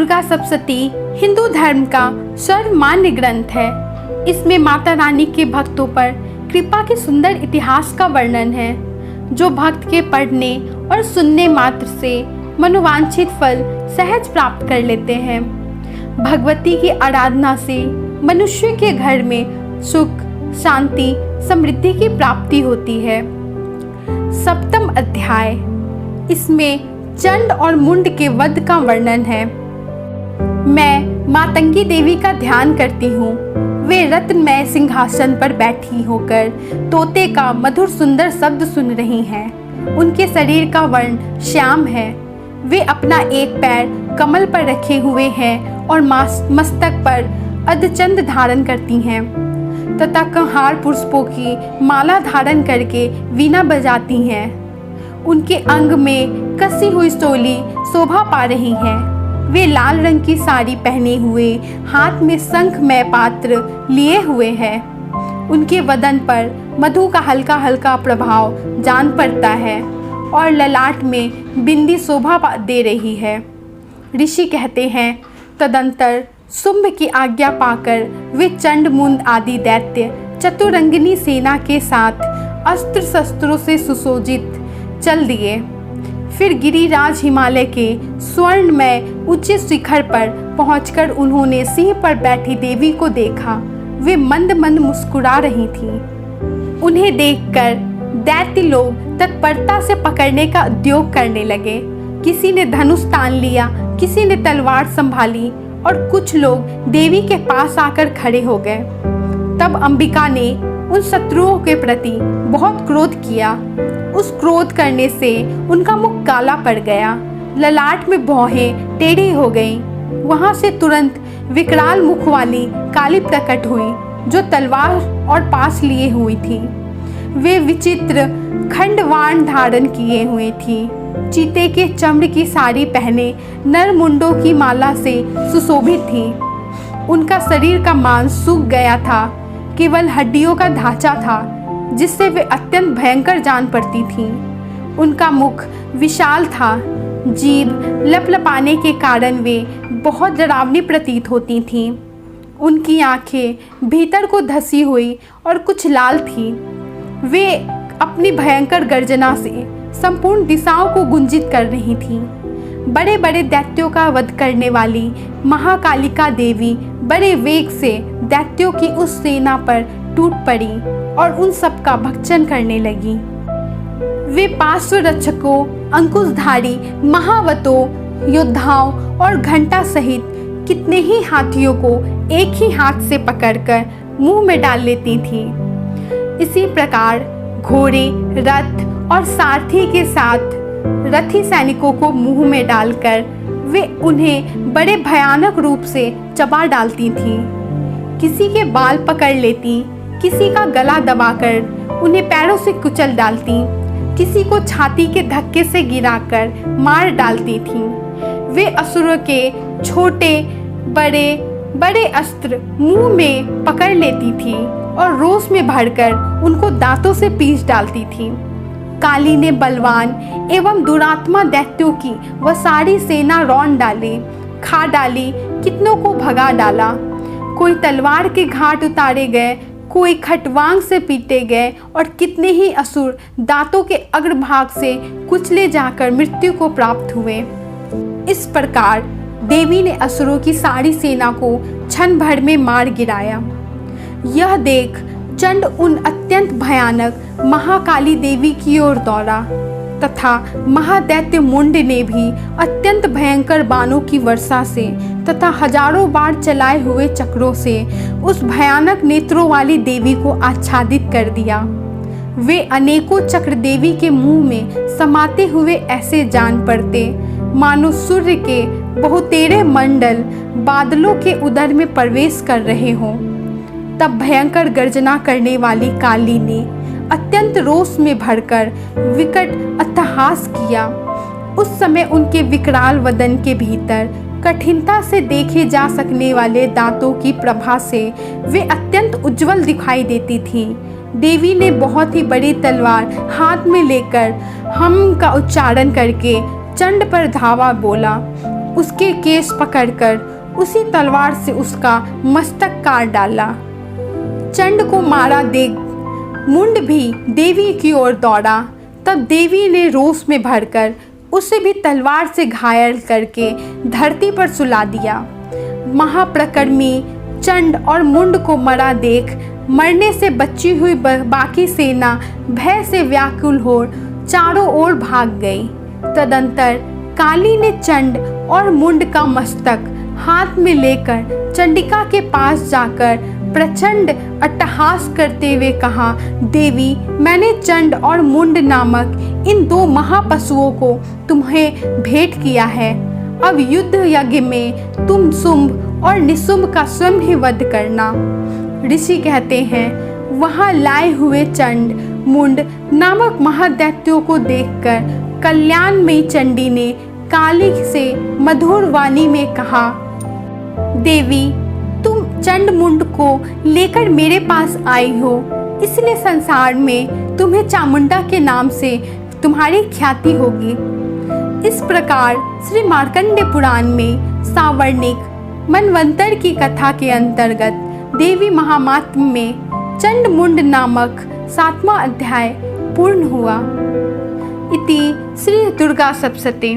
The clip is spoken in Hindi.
दुर्गा सप्तशती हिंदू धर्म का सर्वमान्य ग्रंथ है। इसमें माता रानी के भक्तों पर कृपा के सुंदर इतिहास का वर्णन है, जो भक्त के पढ़ने और सुनने मात्र से मनोवांछित फल सहज प्राप्त कर लेते हैं। भगवती की आराधना से मनुष्य के घर में सुख, शांति, समृद्धि की प्राप्ति होती है। सप्तम अध्याय, इसमें चंड और मुंड के वध का वर्णन है। मैं मातंगी देवी का ध्यान करती हूँ। वे रत्नमय सिंहासन पर बैठी होकर तोते का मधुर सुंदर शब्द सुन रही हैं। उनके शरीर का वर्ण श्याम है। वे अपना एक पैर कमल पर रखे हुए हैं और मस्तक पर अर्धचंद्र धारण करती हैं तथा कहार पुष्पों की माला धारण करके वीणा बजाती हैं। उनके अंग में कसी हुई चोली शोभा पा रही हैं। वे लाल रंग की साड़ी पहने हुए हाथ में शंखमय पात्र लिए हुए हैं। उनके बदन पर मधु का हल्का हल्का प्रभाव जान पड़ता है और ललाट में बिंदी शोभा दे रही है। ऋषि कहते हैं, तदंतर शुंभ की आज्ञा पाकर वे चंड मुंड आदि दैत्य चतुरंगिनी सेना के साथ अस्त्र शस्त्रों से सुसज्जित चल दिए। फिर गिरिराज हिमालय के स्वर्णमय ऊंचे शिखर पर पहुंचकर उन्होंने सिंह पर बैठी देवी को देखा। वे मंद मंद मुस्कुरा रही थीं। उन्हें देखकर दैत्य लोग तत्परता से पकड़ने का उद्योग करने लगे। किसी ने धनुष तान लिया, किसी ने तलवार संभाली और कुछ लोग देवी के पास आकर खड़े हो गए। तब अंबिका ने उन शत्रुओं के प्रति बहुत क्रोध किया। उस क्रोध करने से उनका मुख काला पड़ गया, ललाट में भौहें टेढ़ी हो गईं। वहां से तुरंत विकराल मुख वाली काली प्रकट हुई, जो तलवार और पास लिए हुई थी। वे विचित्र खंडवाण धारण किए हुए थी। चीते के चमड़ की साड़ी पहने नर मुंडों की माला से सुशोभित थी। उनका शरीर का मांस सूख गया था, केवल हड्डियों का ढांचा था, जिससे वे अत्यंत भयंकर जान पड़ती थीं। उनका मुख विशाल था। जीभ लपलपाने के कारण वे बहुत डरावनी प्रतीत होती थीं। उनकी आंखें भीतर को धसी हुई और कुछ लाल थीं। वे अपनी भयंकर गर्जना से संपूर्ण दिशाओं को गुंजित कर रही थीं। बड़े बड़े दैत्यों का वध करने वाली महाकालिका देवी बड़े वेग से दैत्यों की उस सेना पर टूट पड़ी और उन सब का भक्षण करने लगी। वे पार्श्व रक्षकों, अंकुशधारी महावतों, योद्धाओं और घंटा सहित कितने ही हाथियों को एक ही हाथ से पकड़कर मुंह में डाल लेती थीं। इसी प्रकार घोड़े, रथ और सारथी के साथ रथी सैनिकों को मुंह में डालकर वे उन्हें बड़े भयानक रूप से चबा डालती थीं। किसी के बाल पकड़ लेती, किसी का गला दबाकर उन्हें पैरों से कुचल डालती, किसी को छाती के धक्के से गिराकर मार डालती थीं। वे असुरों के छोटे बड़े बड़े अस्त्र मुंह में पकड़ लेती थीं और रोष में भरकर उनको दांतों से पीस डालती थीं। काली ने बलवान एवं दुरात्मा दैत्यों की वह सारी सेना रौंद डाली, खा डाली, कितनों को भगा डाला। कोई तलवार के घाट उतारे गए, कोई खटवांग से पीटे गए और कितने ही असुर दांतों के अग्रभाग से कुचले जाकर मृत्यु को प्राप्त हुए। इस प्रकार देवी ने असुरों की सारी सेना को क्षण भर में मार गिराया। यह देख चंड उन अत्यंत भयानक महाकाली देवी की ओर दौड़ा तथा महादैत्य मुंड ने भी अत्यंत भयंकर बाणों की वर्षा से तथा हजारों बार चलाए हुए चक्रों से उस भयानक नेत्रों वाली देवी को आच्छादित कर दिया। वे अनेकों चक्र देवी के मुंह में समाते हुए ऐसे जान पड़ते मानो सूर्य के बहुतेरे मंडल बादलों के उदर में प्रवेश कर रहे हों। तब भयंकर गर्जना करने वाली काली ने अत्यंत रोष में भरकर विकट अट्टहास किया। उस समय उनके विकराल वदन के भीतर कठिनता से देखे जा सकने वाले दांतों की प्रभा से वे अत्यंत उज्जवल दिखाई देती थीं। देवी ने बहुत ही बड़ी तलवार हाथ में लेकर हम का उच्चारण करके चंड पर धावा बोला। उसके केश पकड़कर उसी तलवार से उसका मस्तक काट डाला। चंड को मारा देख मुंड भी देवी की ओर दौड़ा। तब देवी ने रोष में भरकर उसे भी तलवार से घायल करके धरती पर सुला दिया। महाप्रकर्मी चंड और मुंड को मरा देख मरने से बची हुई बाकी सेना भय से व्याकुल हो चारों ओर भाग गई। तदंतर काली ने चंड और मुंड का मस्तक हाथ में लेकर चंडिका के पास जाकर प्रचंड अट्टहास करते हुए कहा, देवी, मैंने चंड और मुंड नामक इन दो महापशुओं को तुम्हें भेंट किया है। अब युद्ध यज्ञ में तुम शुंभ और निशुंभ का स्वयं ही वध करना। ऋषि कहते हैं, वहां लाए हुए चंड मुंड नामक महादैत्यों को देखकर कल्याणमयी चंडी ने काली से मधुर वाणी में कहा, देवी, तुम चंड मुंड को लेकर मेरे पास आई हो, इसलिए संसार में तुम्हें चामुंडा के नाम से तुम्हारी ख्याति होगी। इस प्रकार श्री मार्कंडेय पुराण में सावर्णिक मनवंतर की कथा के अंतर्गत देवी महात्म्य में चंड मुंड नामक 7वां अध्याय पूर्ण हुआ। इति श्री दुर्गा सप्तशती।